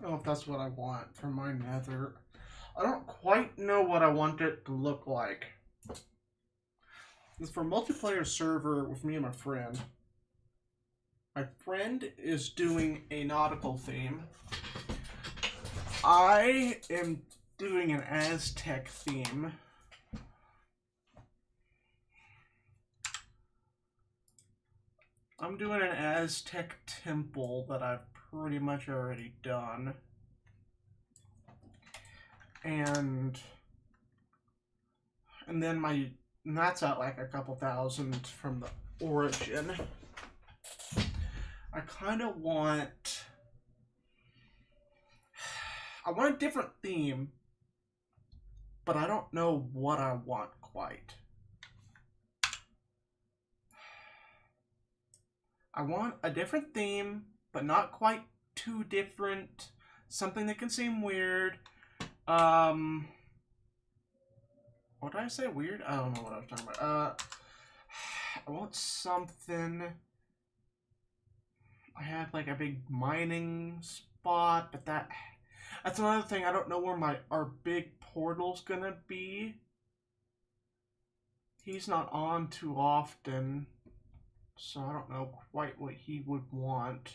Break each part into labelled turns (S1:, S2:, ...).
S1: know if that's what I want for my nether. I don't quite know what I want it to look like. It's for a multiplayer server with me and my friend. My friend is doing a nautical theme. I am doing an Aztec theme. I'm doing an Aztec temple that I've pretty much already done. And then that's at like a couple thousand from the origin. I kind of want a different theme, but I don't know what I want quite. I want a different theme, but not quite too different. Something that can seem weird. What did I say? Weird? I don't know what I was talking about. I want something. I have like a big mining spot, but that's another thing. I don't know where our big portal's gonna be. He's not on too often, so I don't know quite what he would want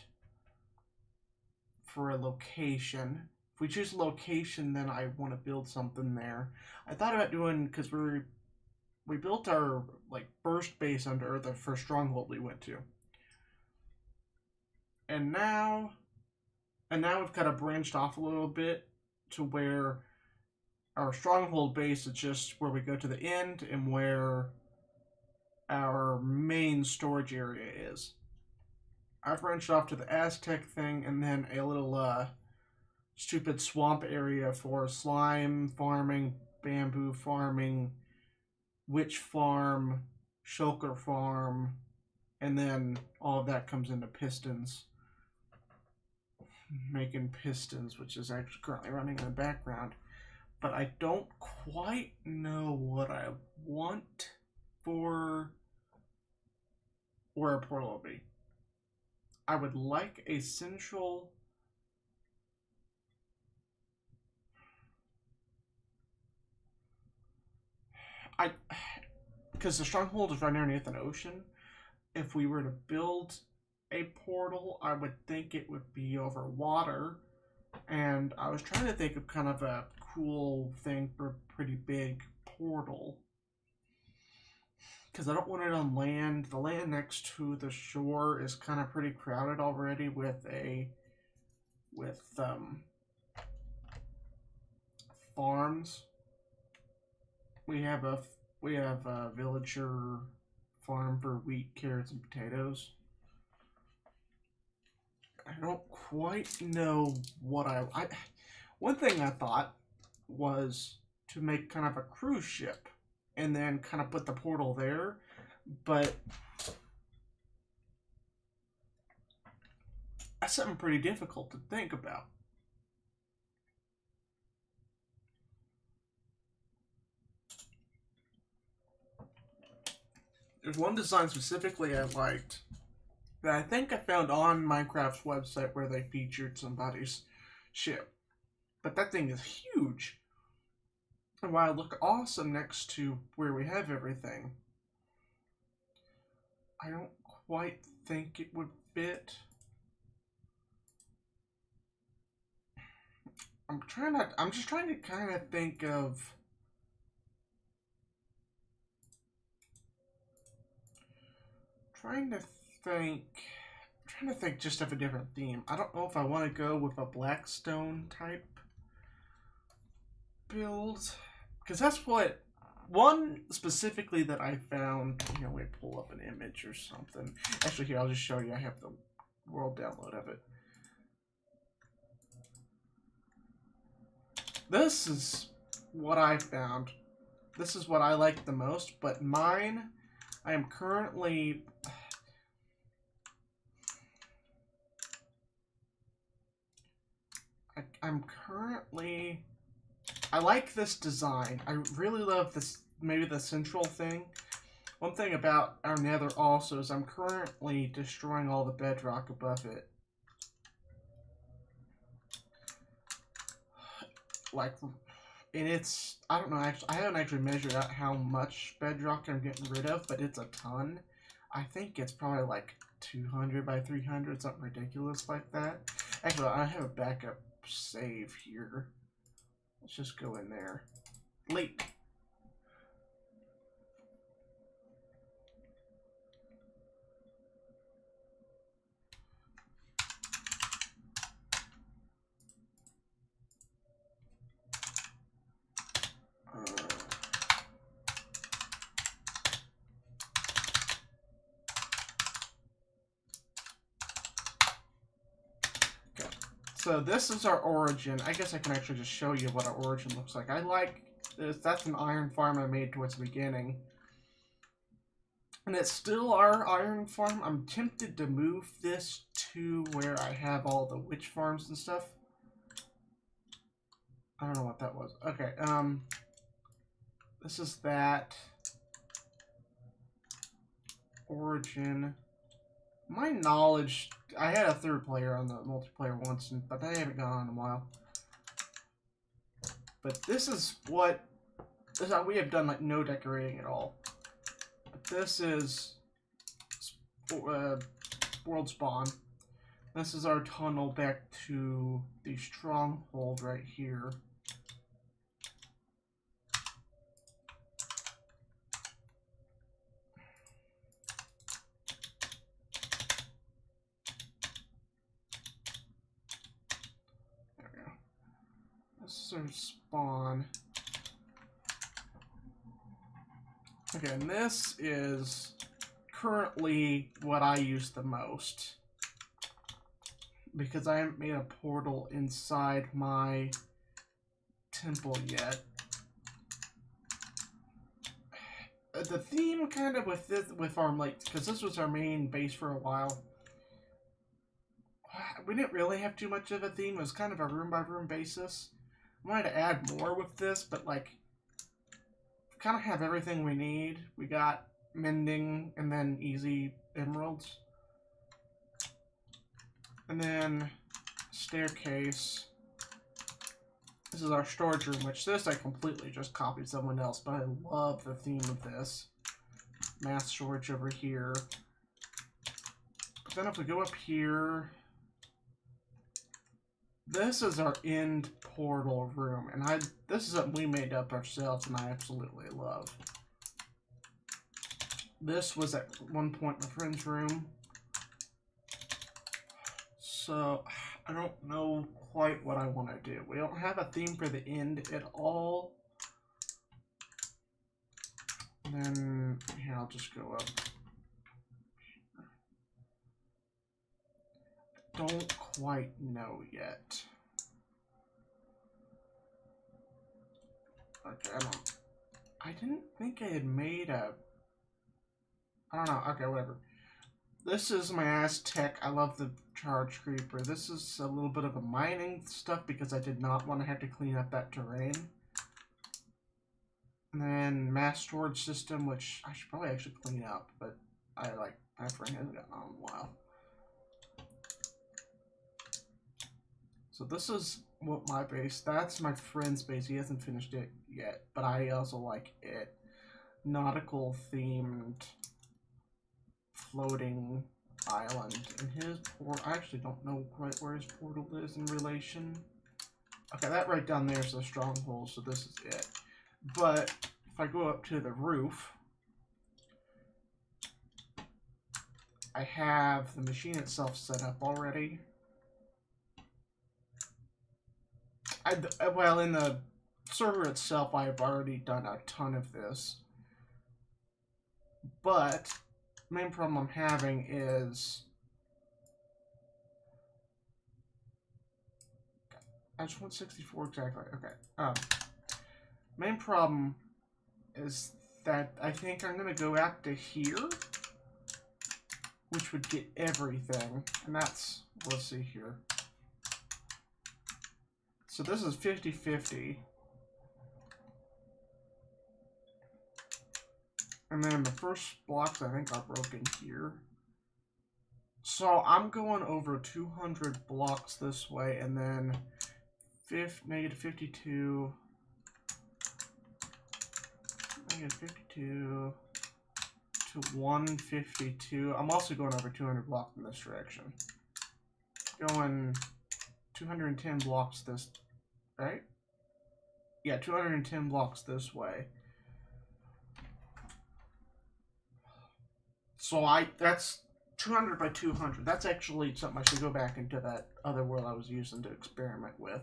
S1: for a location. If we choose a location, then I want to build something there. I thought about doing, because we built our like first base under the first stronghold we went to, and now we've kind of branched off a little bit to where our stronghold base is just where we go to the end and where our main storage area is. I branched off to the Aztec thing and then a little stupid swamp area for slime farming, bamboo farming, witch farm, shulker farm, and then all of that comes into pistons. Making pistons, which is actually currently running in the background. But I don't quite know what I want for where a portal will be. I would like a central because the stronghold is right underneath an ocean. If we were to build a portal, I would think it would be over water. And I was trying to think of kind of a cool thing for a pretty big portal. Because I don't want it on land. The land next to the shore is kind of pretty crowded already with farms. We have a villager farm for wheat, carrots, and potatoes. I don't quite know what one thing I thought was to make kind of a cruise ship and then kind of put the portal there, but that's something pretty difficult to think about. There's one design specifically I liked that I think I found on Minecraft's website where they featured somebody's ship. But that thing is huge. And while it look awesome next to where we have everything, I don't quite think it would fit. I'm just trying to kind of think of trying to think just of a different theme. I don't know if I want to go with a Blackstone type build, because that's what one specifically that I found. You know, we pull up an image or something. Actually, here, I'll just show you. I have the world download of it. This is what I found. This is what I like the most, but mine, I am currently I like this design. I really love this, maybe the central thing. One thing about our nether also is I'm currently destroying all the bedrock above it. like, and it's, I don't know, actually, I haven't actually measured out how much bedrock I'm getting rid of, but it's a ton. I think it's probably like 200 by 300, something ridiculous like that. Actually, I have a backup save here. Let's just go in there. Leak. So this is our origin. I guess I can actually just show you what our origin looks like. I like this. That's an iron farm I made towards the beginning. And it's still our iron farm. I'm tempted to move this to where I have all the witch farms and stuff. I don't know what that was. Okay, this is that. Origin. My knowledge, I had a third player on the multiplayer once, but I haven't gone on in a while. But this is what, we have done like no decorating at all. But this is world spawn. This is our tunnel back to the stronghold right here. This is spawn. Okay, and this is currently what I use the most, because I haven't made a portal inside my temple yet. The theme kind of with this, with Farm Lake, because this was our main base for a while, we didn't really have too much of a theme. It was kind of a room by room basis. I wanted to add more with this, but like, kind of have everything we need. We got mending and then easy emeralds. And then staircase. This is our storage room, which this I completely just copied someone else, but I love the theme of this. Mass storage over here. But then if we go up here, this is our end portal room, and this is something we made up ourselves, and I absolutely love. This was at one point my friend's room, so I don't know quite what I want to do. We don't have a theme for the end at all. And then here, I'll just go up. Don't quite know yet. Okay, I didn't think I had made a, I don't know, okay, whatever. This is my Aztec. I love the charge creeper. This is a little bit of a mining stuff because I did not want to have to clean up that terrain. And then mass storage system, which I should probably actually clean up, but my friend hasn't gotten on in a while. So this is what my base, that's my friend's base. He hasn't finished it yet, but I also like it. Nautical themed floating island. And his port, I actually don't know quite where his portal is in relation. Okay, that right down there is the stronghold, so this is it. But if I go up to the roof, I have the machine itself set up already. Well, in the server itself, I've already done a ton of this. But the main problem I'm having is I just want 64 exactly. Okay. Main problem is that I think I'm gonna go out to here, which would get everything, and that's, let's see here. So this is 50-50. And then the first blocks I think are broken here. So I'm going over 200 blocks this way and then negative 52. Negative 52 to 152. I'm also going over 200 blocks in this direction. Going 210 blocks this, right? Yeah, 210 blocks this way. So that's 200 by 200. That's actually something I should go back into that other world I was using to experiment with.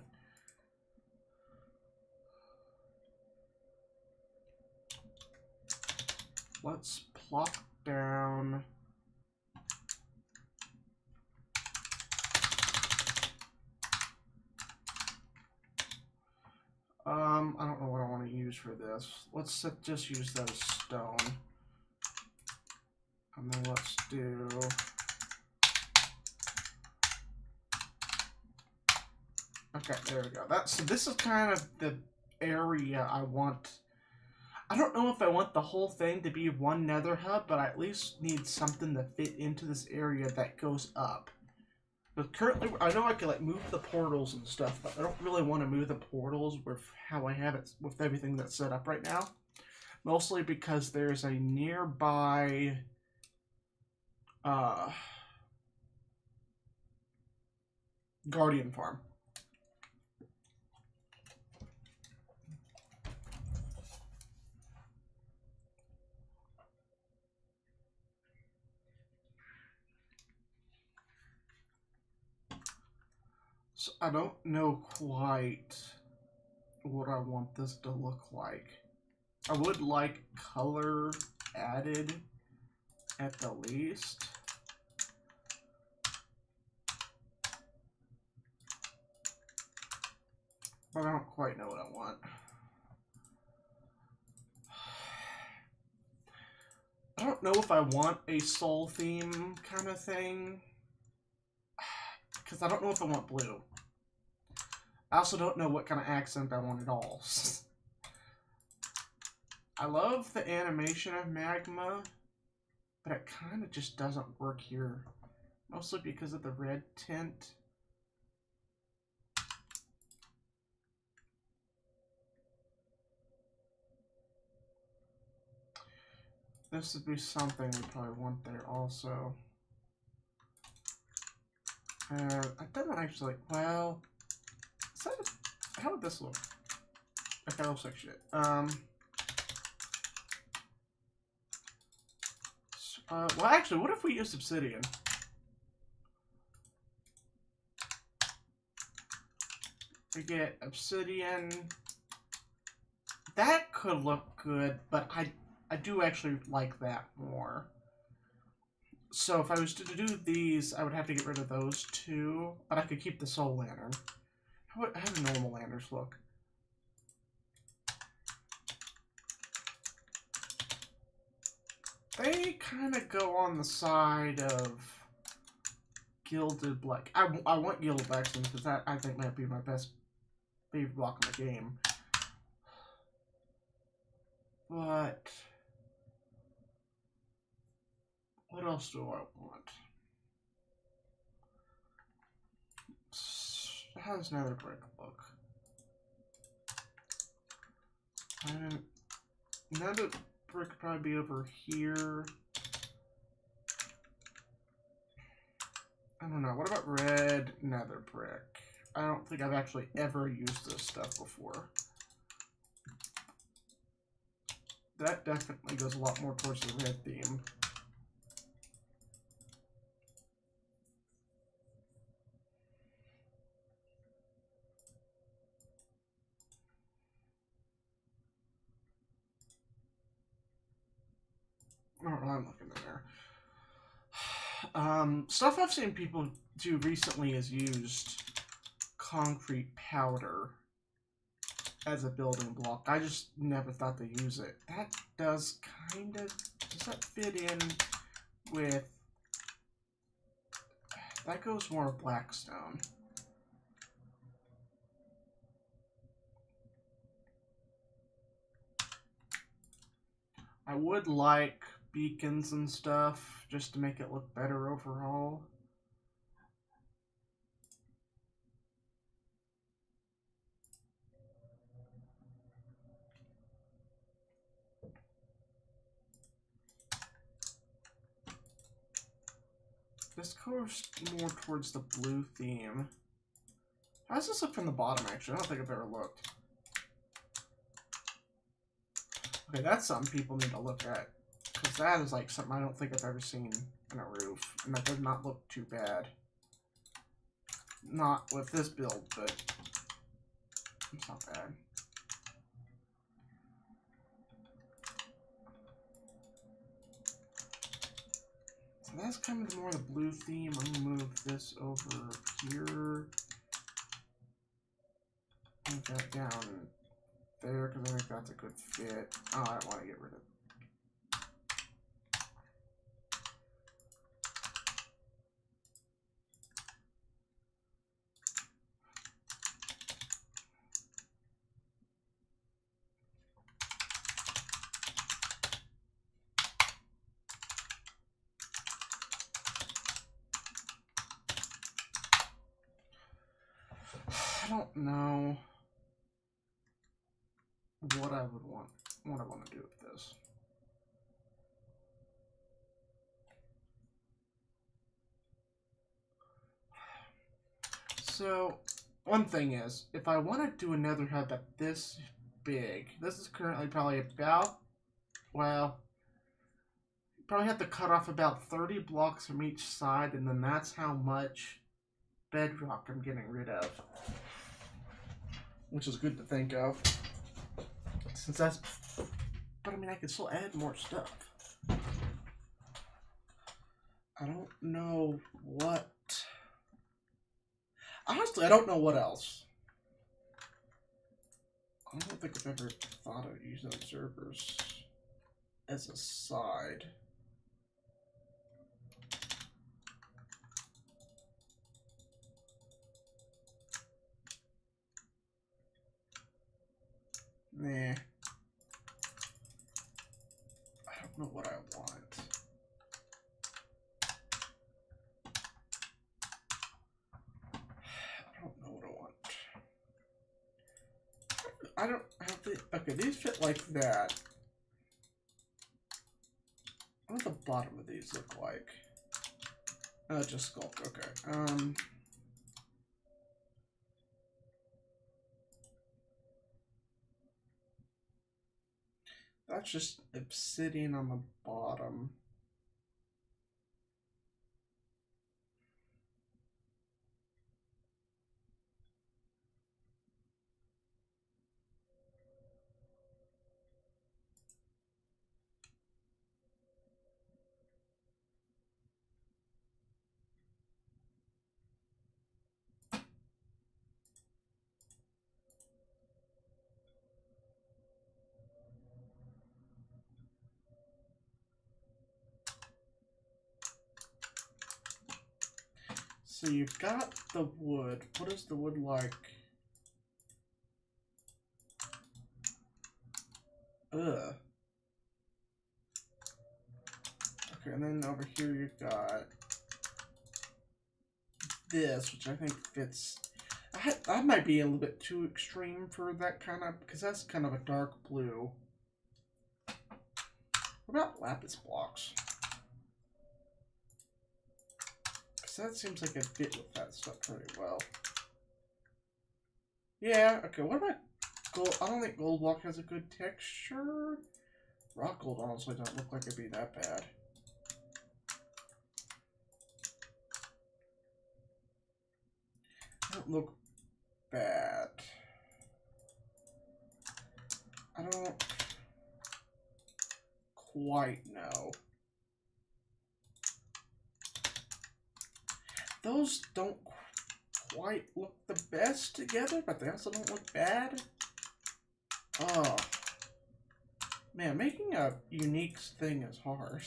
S1: Let's plop down. I don't know what I want to use for this. Let's just use those stone. And then let's do... Okay, there we go. So this is kind of the area I want. I don't know if I want the whole thing to be one nether hub, but I at least need something to fit into this area that goes up. But currently, I know I can like move the portals and stuff, but I don't really want to move the portals with how I have it, with everything that's set up right now. Mostly because there's a nearby guardian farm. So I don't know quite what I want this to look like. I would like color added at the least. But I don't quite know what I want. I don't know if I want a soul theme kind of thing. Because I don't know if I want blue. I also don't know what kind of accent I want at all. I love the animation of magma, but it kind of just doesn't work here. Mostly because of the red tint. This would be something we probably want there also. I don't actually, well, how would this look? Okay, that looks like shit. Well, actually, what if we use obsidian? We get obsidian. That could look good, but I do actually like that more. So if I was to do these, I would have to get rid of those two, but I could keep the soul lantern. How do normal lanterns look? They kind of go on the side of gilded black. I want gilded blackstone because that I think might be my best favorite block in the game. But what else do I want? How does nether brick look? Nether brick could probably be over here. I don't know. What about red nether brick? I don't think I've actually ever used this stuff before. That definitely goes a lot more towards the red theme. I don't know, I'm looking in there. Stuff I've seen people do recently is used concrete powder as a building block. I just never thought to use it. That does kind of... Does that fit in with... That goes more blackstone. I would like beacons and stuff just to make it look better overall. This goes more towards the blue theme. How does this look from the bottom, actually? I don't think I've ever looked. Okay, that's something people need to look at. Because that is like something I don't think I've ever seen in a roof. And that does not look too bad. Not with this build, but it's not bad. So that's kind of more the blue theme. I'm gonna move this over here. Move that down there because I think that's a good fit. Oh, I don't want to get rid of it. I don't know what I would want, what I want to do with this. So, one thing is, if I want to do another hub at this big, this is currently probably about, well, probably have to cut off about 30 blocks from each side, and then that's how much bedrock I'm getting rid of. Which is good to think of. Since that's... But I mean, I can still add more stuff. I don't know what... Honestly, I don't know what else. I don't think I've ever thought of using observers as a side. Nah. I don't know what I want. I don't know what I want. I don't think... Okay, these fit like that. What does the bottom of these look like? Just sculpt, okay. That's just obsidian on the bottom. So you've got the wood. What is the wood like? Ugh. Okay, and then over here you've got this, which I think fits. That might be a little bit too extreme for that kind of, because that's kind of a dark blue. What about lapis blocks? That seems like a fit with that stuff pretty well. Yeah, okay, what about gold? I don't think gold block has a good texture. Rock gold honestly don't look like it'd be that bad. Don't look bad. I don't quite know. Those don't quite look the best together, but they also don't look bad. Oh. Man, making a unique thing is hard.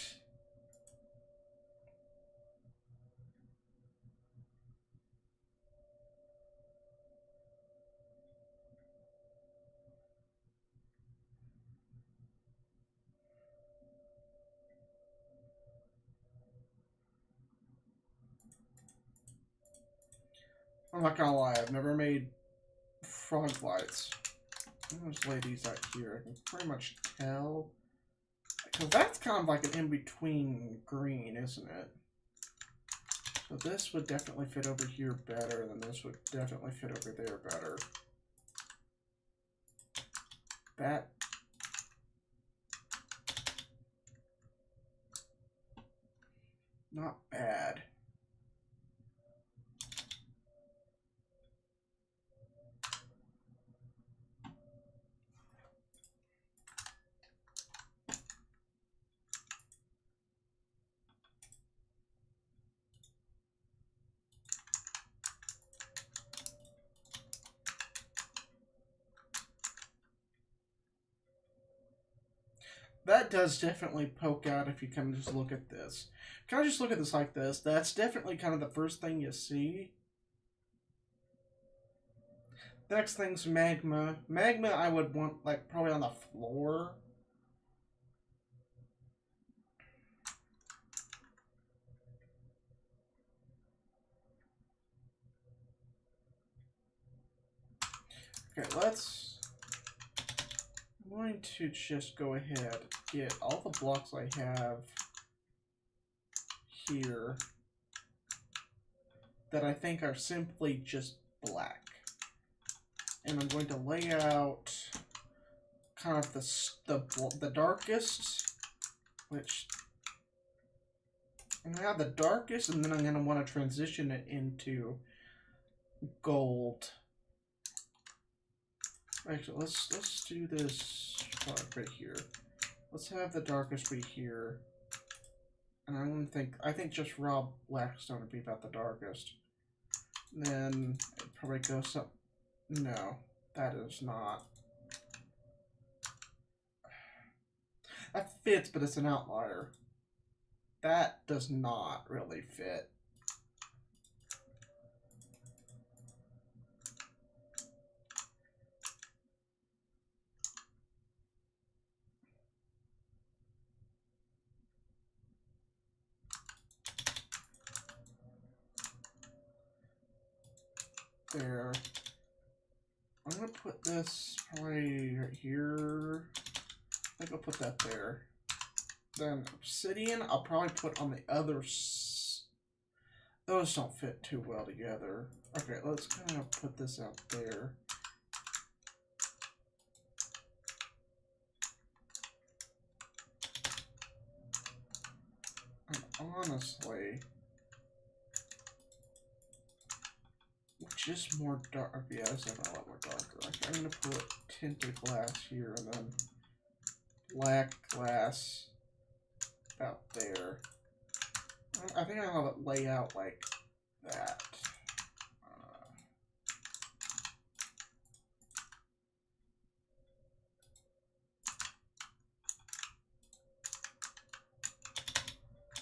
S1: I'm not gonna lie, I've never made frog lights. I'm gonna just lay these out here. I can pretty much tell. Because that's kind of like an in-between green, isn't it? So this would definitely fit over here better, than this would definitely fit over there better. That... not bad. That does definitely poke out if you kind of just look at this. Kind of just look at this like this. That's definitely kind of the first thing you see. Next thing's magma. Magma I would want, like, probably on the floor. Okay, I'm going to just go ahead and get all the blocks I have here that I think are simply just black. And I'm going to lay out kind of the darkest, which I'm going to have the darkest, and then I'm going to want to transition it into gold. Actually, let's do this right here. Let's have the darkest be here. And I think just raw blackstone would be about the darkest. And then it probably goes up. No, that is not. That fits, but it's an outlier. That does not really fit. There. I'm gonna put this probably right here. I think I'll put that there. Then obsidian, I'll probably put on the other. Those don't fit too well together. Okay, let's kind of put this out there. And honestly, which is more dark? Yeah, this is a lot more darker. Okay, I'm gonna put tinted glass here and then black glass about there. I think I'll have it lay out like that.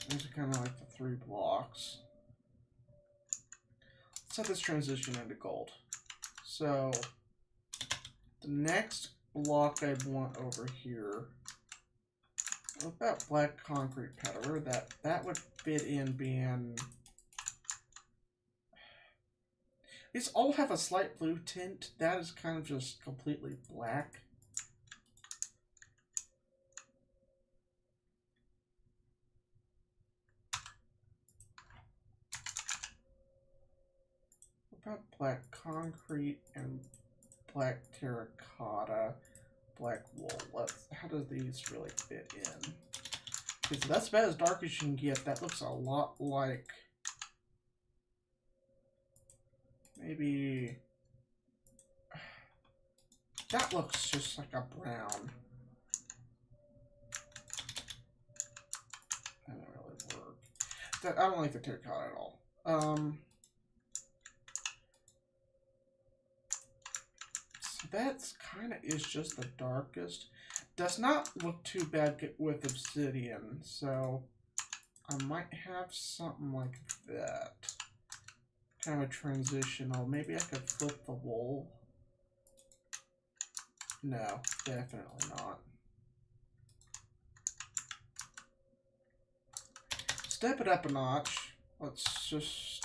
S1: These are kind of like the 3 blocks. Let's set this transition into gold. So the next block I'd want over here, what about black concrete powder? That would fit in being. These all have a slight blue tint. That is kind of just completely black. What about black concrete and black terracotta, black wool? How do these really fit in? Okay, so that's about as dark as you can get. That looks a lot like maybe that looks just like a brown. That doesn't really work. I don't like the terracotta at all. So that's kind of is just the darkest. Does not look too bad with obsidian, so I might have something like that. Kind of a transitional. Maybe I could flip the wool. No, definitely not. Step it up a notch. Let's just...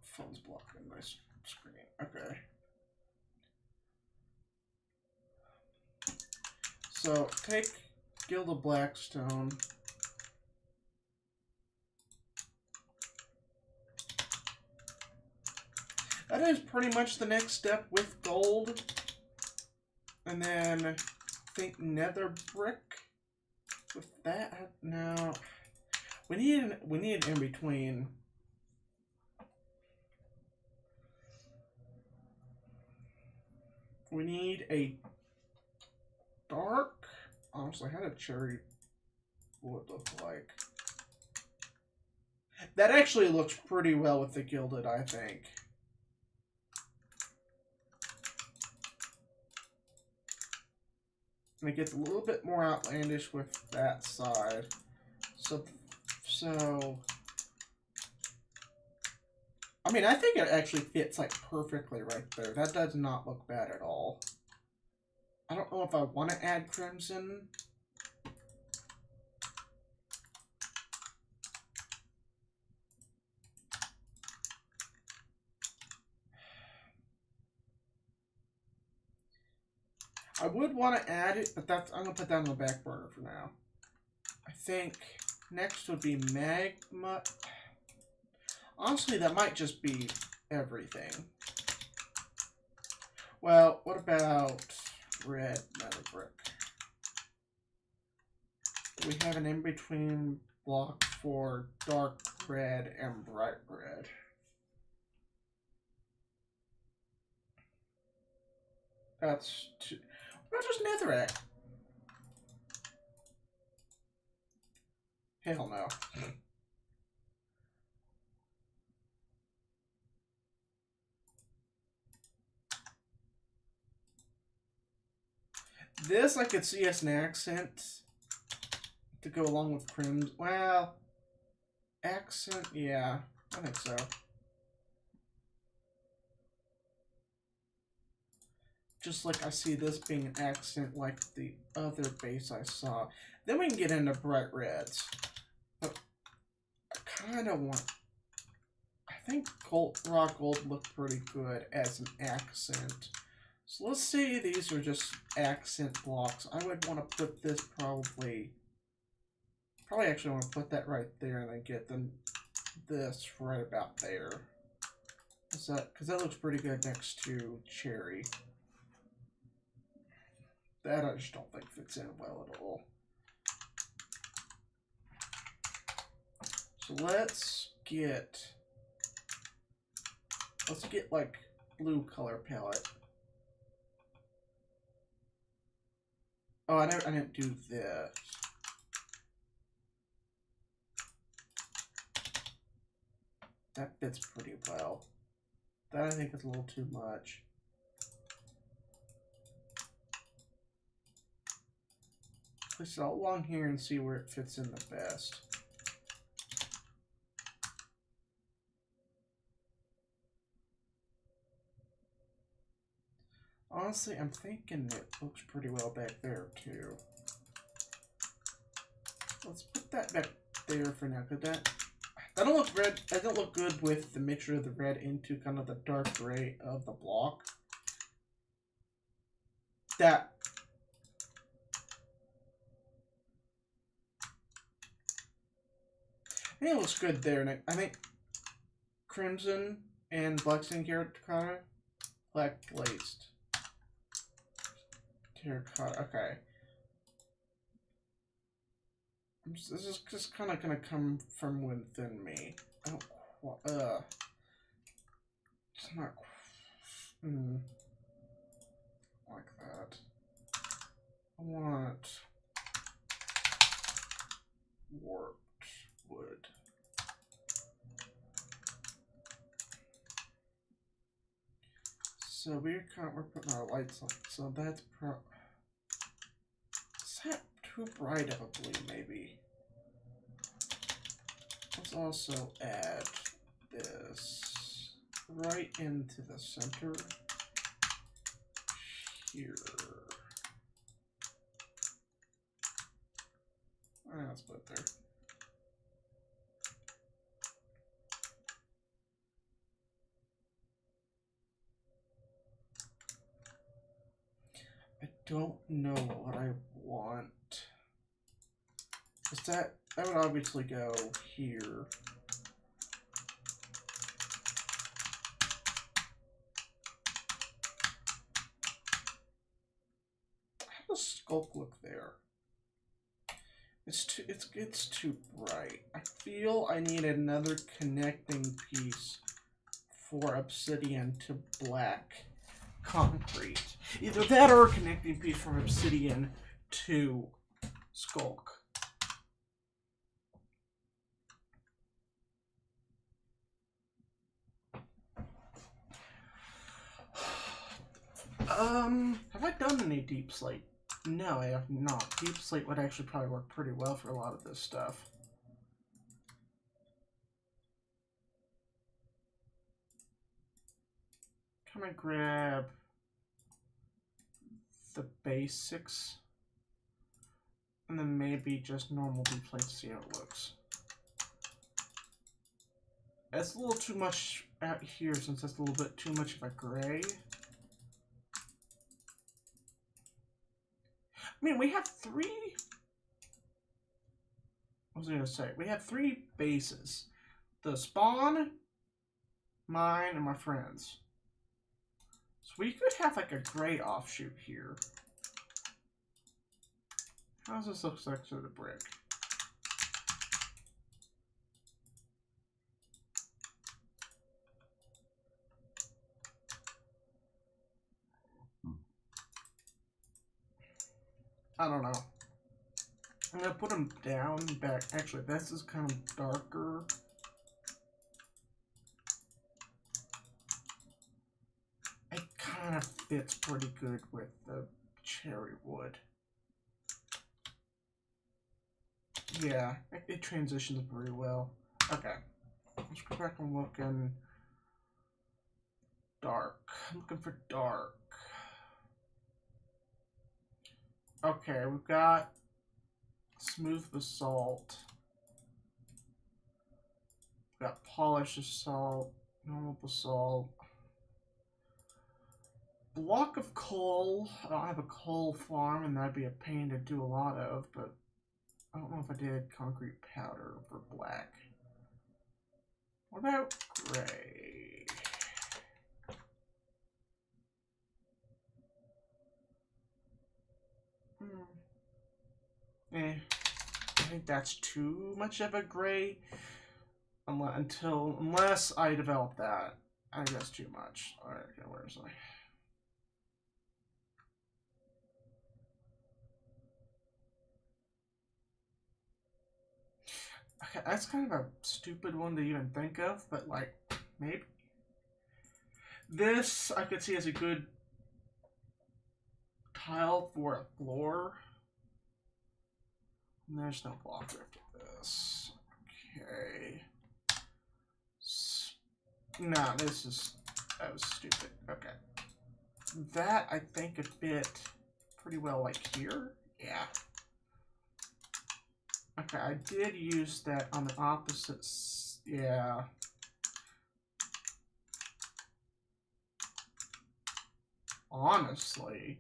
S1: phone's blocking my screen. Okay. So, take gilded blackstone. That is pretty much the next step with gold. And then I think nether brick. With that, no. We need an in between. We need a dark. Honestly, how did cherry wood look like? That actually looks pretty well with the gilded, I think. And it gets a little bit more outlandish with that side. So I mean, I think it actually fits like perfectly right there. That does not look bad at all. I don't know if I want to add crimson. I would want to add it, but I'm going to put that on the back burner for now. I think next would be magma. Honestly, that might just be everything. Well, what about red nether brick? We have an in-between block for dark red and bright red. That's too... What about just netherrack? Hell no. This I could see as an accent to go along with crimson. Well, accent, yeah, I think so. Just like I see this being an accent like the other base I saw. Then we can get into bright reds. But I kind of want... I think raw gold looked pretty good as an accent. So let's say these are just accent blocks. I would want to put this probably actually want to put that right there and then get this right about there. Because that looks pretty good next to cherry. That I just don't think fits in well at all. So let's get like blue color palette. Oh, I didn't do this. That fits pretty well. That I think is a little too much. Place it all along here and see where it fits in the best. Honestly, I'm thinking it looks pretty well back there too. Let's put that back there for now, because that don't look red. That don't look good with the mixture of the red into kind of the dark gray of the block. That I think it looks good there, and I think crimson and blackstone terracotta, black glazed terracotta. Okay. This is just kind of gonna come from within me. I don't it's not like that. I want warped wood. So we're putting our lights on. So that's is that too bright of a blue, maybe? Let's also add this right into the center here. Let's put it there. I don't know what I want. Because that would obviously go here. How does Skulk look there? It's too bright. I feel I need another connecting piece for obsidian to black concrete. Either that or a connecting piece from obsidian to Skulk. Have I done any deep slate? No, I have not. Deep slate would actually probably work pretty well for a lot of this stuff. Can I grab the basics? And then maybe just normal deep slate to see how it looks. It's a little too much out here since it's a little bit too much of a gray. I mean, we have three... What was I going to say? We have three bases. The spawn, mine, and my friends. So we could have like a gray offshoot here. How does this look like to the brick? I don't know. I'm gonna put them down back. Actually, this is kind of darker. It kind of fits pretty good with the cherry wood. Yeah, it transitions pretty well. Okay, let's go back and look in dark. I'm looking for dark. Okay, we've got smooth basalt. We've got polished basalt, normal basalt. Block of coal. I don't have a coal farm, and that'd be a pain to do a lot of, but I don't know if I did concrete powder for black. What about gray? I think that's too much of a gray. Unless I develop that. I think that's too much. Alright, okay, where is I? Okay, that's kind of a stupid one to even think of, but like, maybe. This I could see as a good tile for a floor. And there's no block after this. Okay. No, that was stupid. Okay. That I think could fit pretty well like here. Yeah. Okay, I did use that on the opposite. Yeah. Honestly.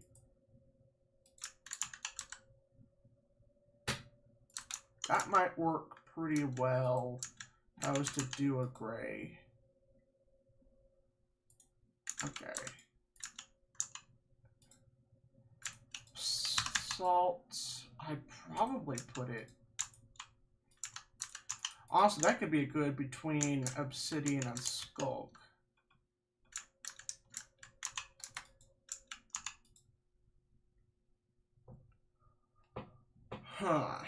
S1: That might work pretty well if I was to do a gray. Okay. Salt. I'd probably put it... Also, that could be good between obsidian and skulk. Huh.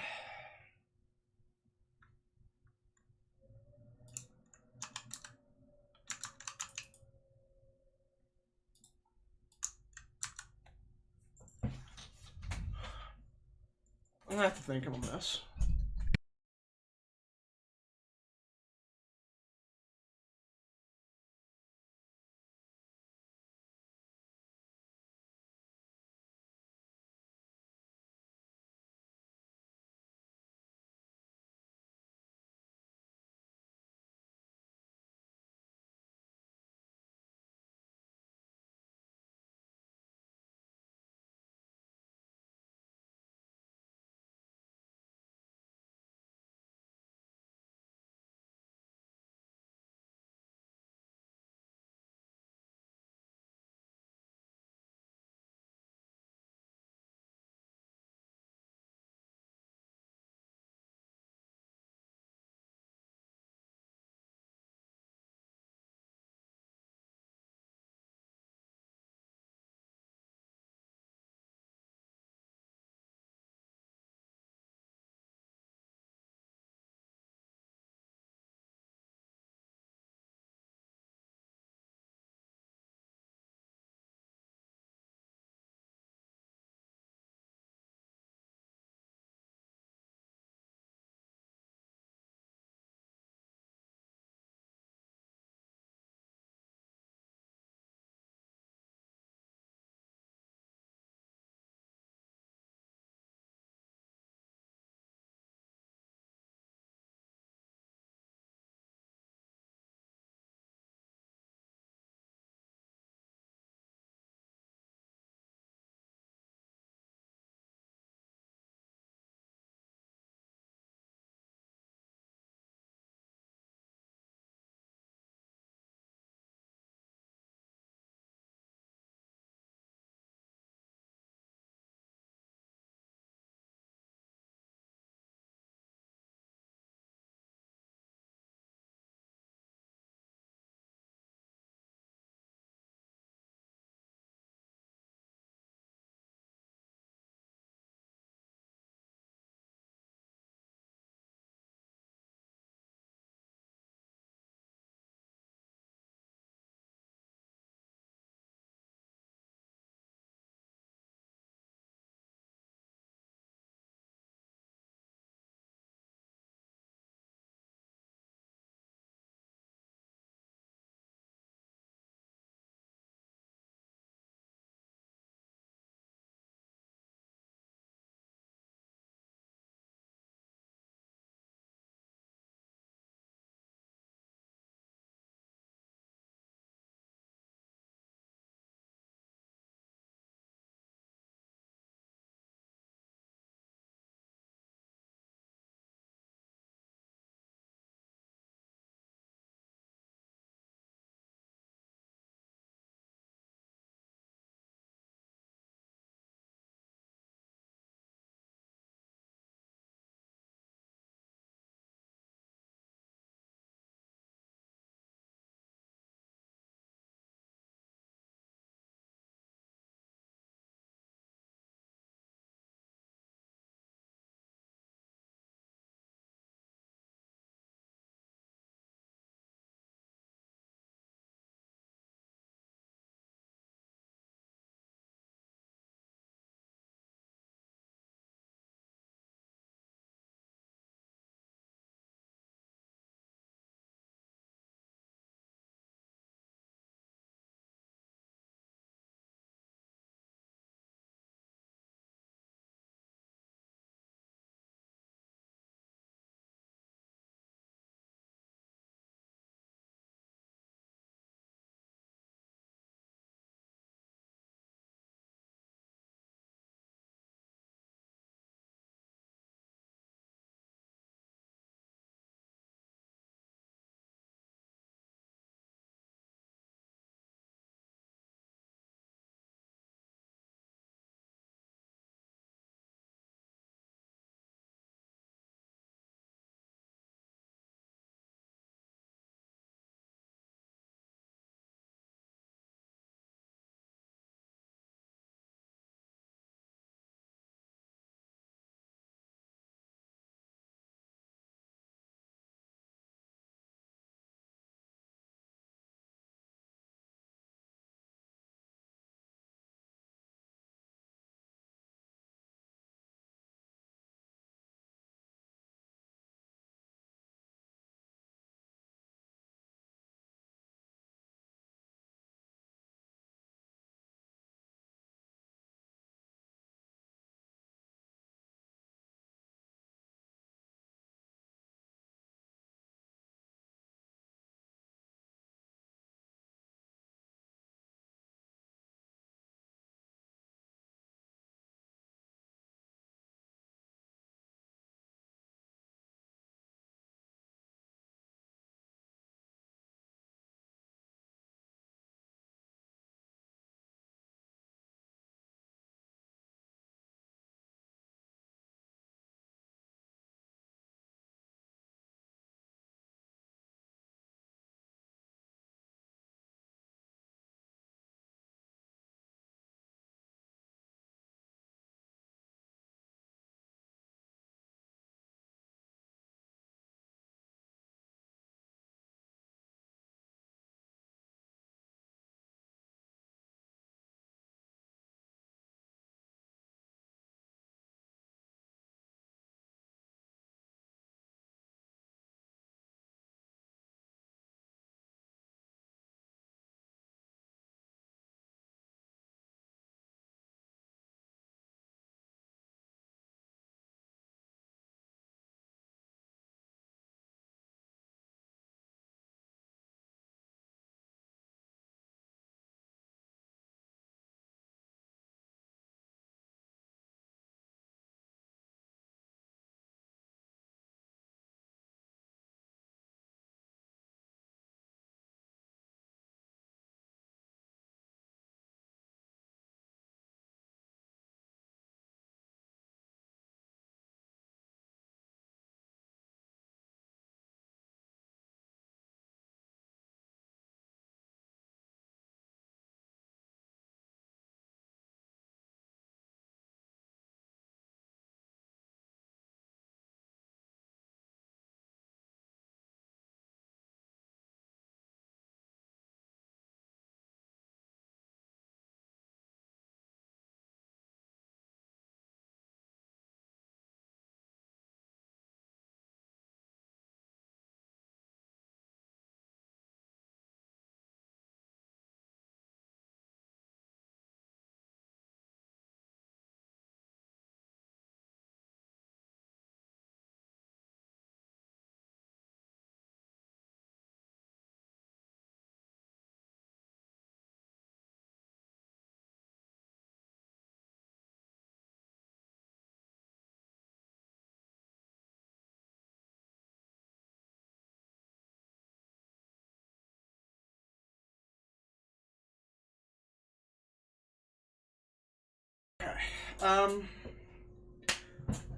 S1: I'm gonna have to think on this.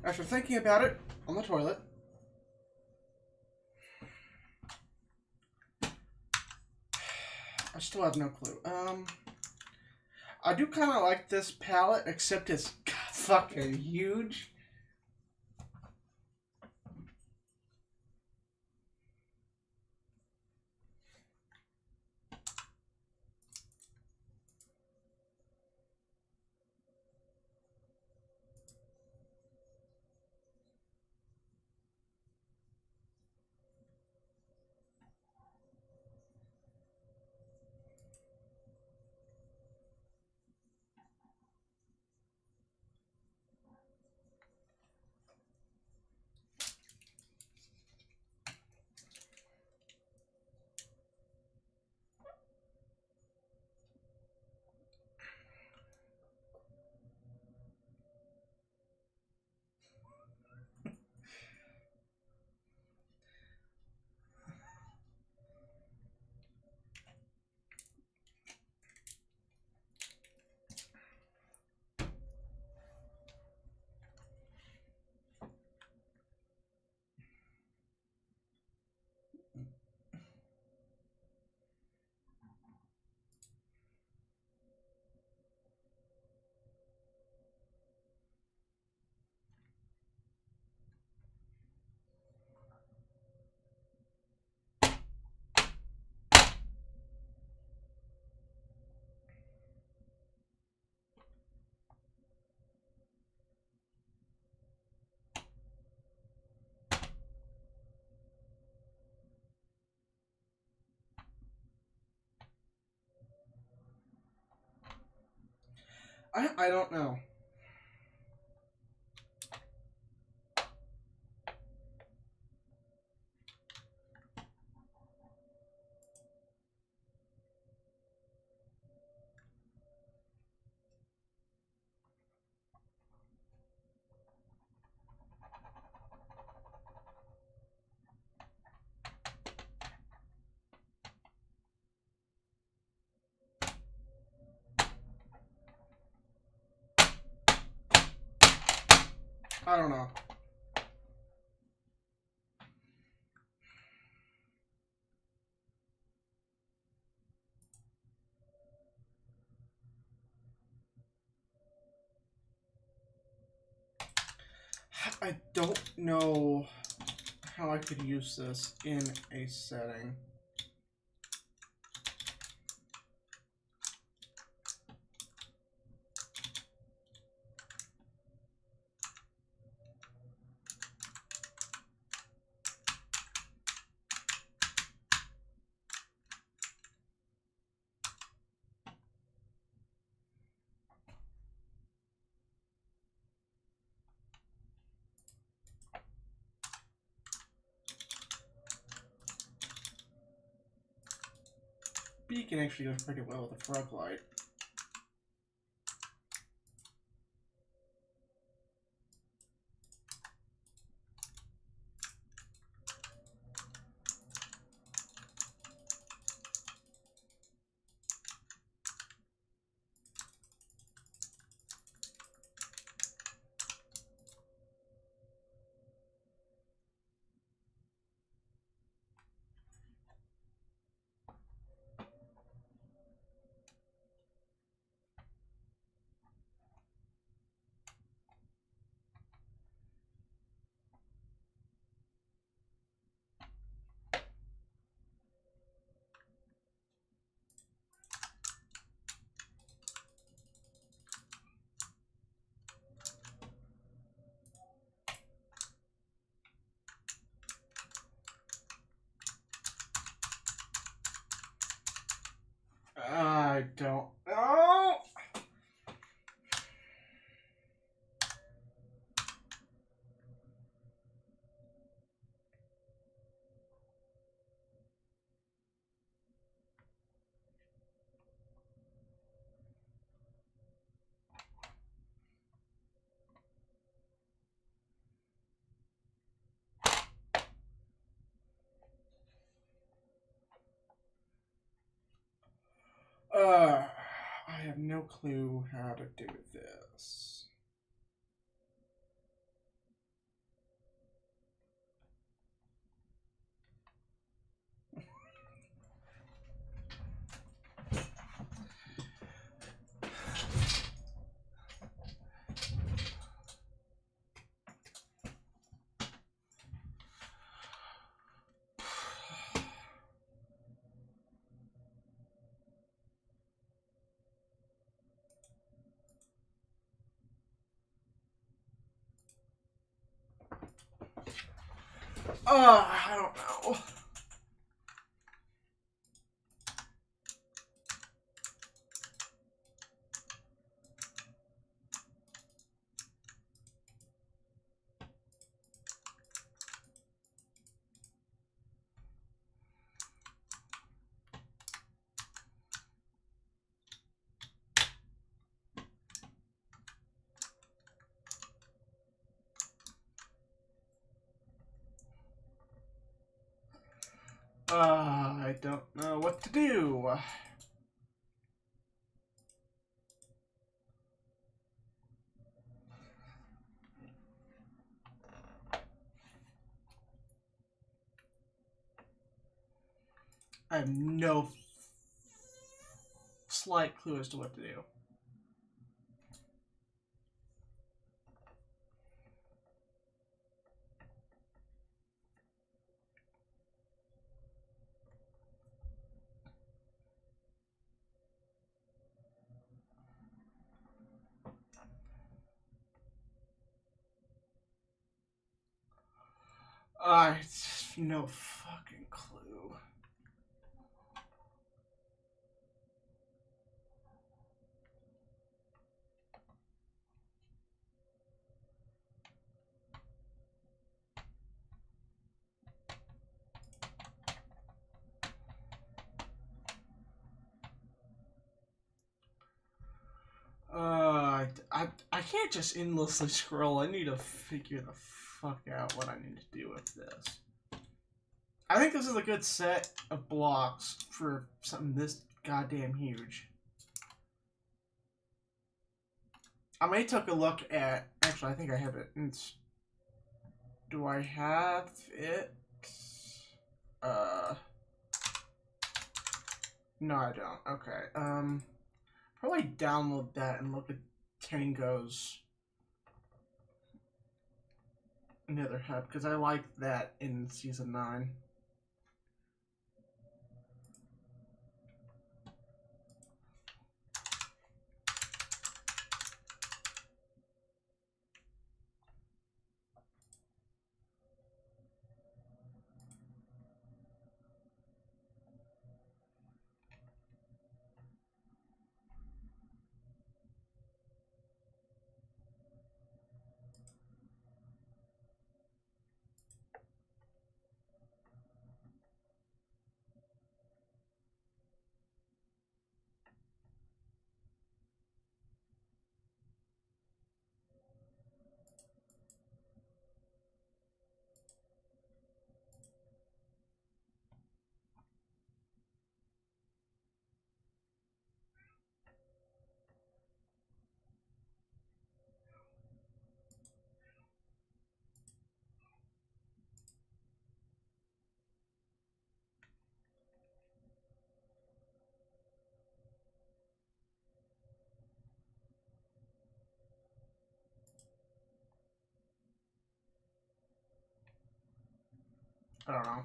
S1: After thinking about it on the toilet, I still have no clue. I do kind of like this palette, except it's fucking huge. I don't know. I don't know. I don't know how I could use this in a setting. Beacon actually goes pretty well with a frog light. I don't know. I have no clue how to do this. I don't know. I don't know what to do. I have no slight clue as to what to do. I have no fucking clue. I can't just endlessly scroll. I need to figure the fuck out what I need to do with this. I think this is a good set of blocks for something this goddamn huge. I may take a look at... Actually, I think I have it. Do I have it? No, I don't. Okay. Probably download that and look at Tango's Nether Hub, because I like that in Season 9. I don't know.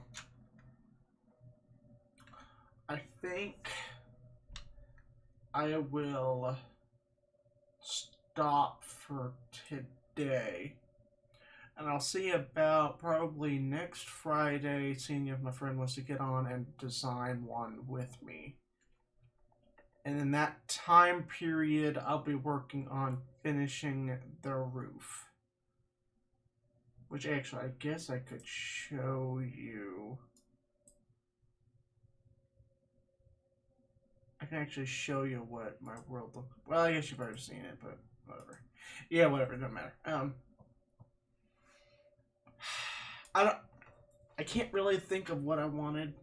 S1: I think I will stop for today. And I'll see about probably next Friday, seeing if my friend wants to get on and design one with me. And in that time period, I'll be working on finishing the roof. Which actually, I guess I could show you. I can actually show you what my world looks like. Well, I guess you've already seen it, but whatever. Yeah, whatever, it doesn't matter. I can't really think of what I wanted.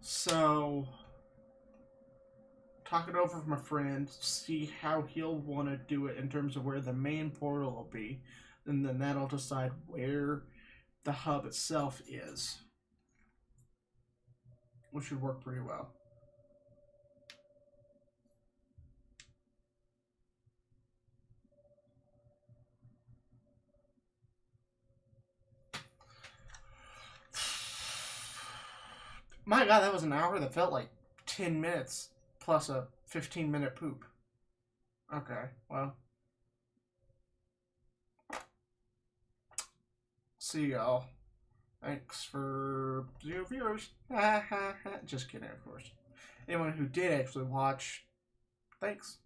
S1: So, talk it over with my friend, see how he'll want to do it in terms of where the main portal will be, and then that'll decide where the hub itself is, which should work pretty well. My god, that was an hour that felt like 10 minutes plus a 15-minute poop. Okay, well. see y'all. Thanks for 0 viewers. Just kidding, of course. Anyone who did actually watch, thanks.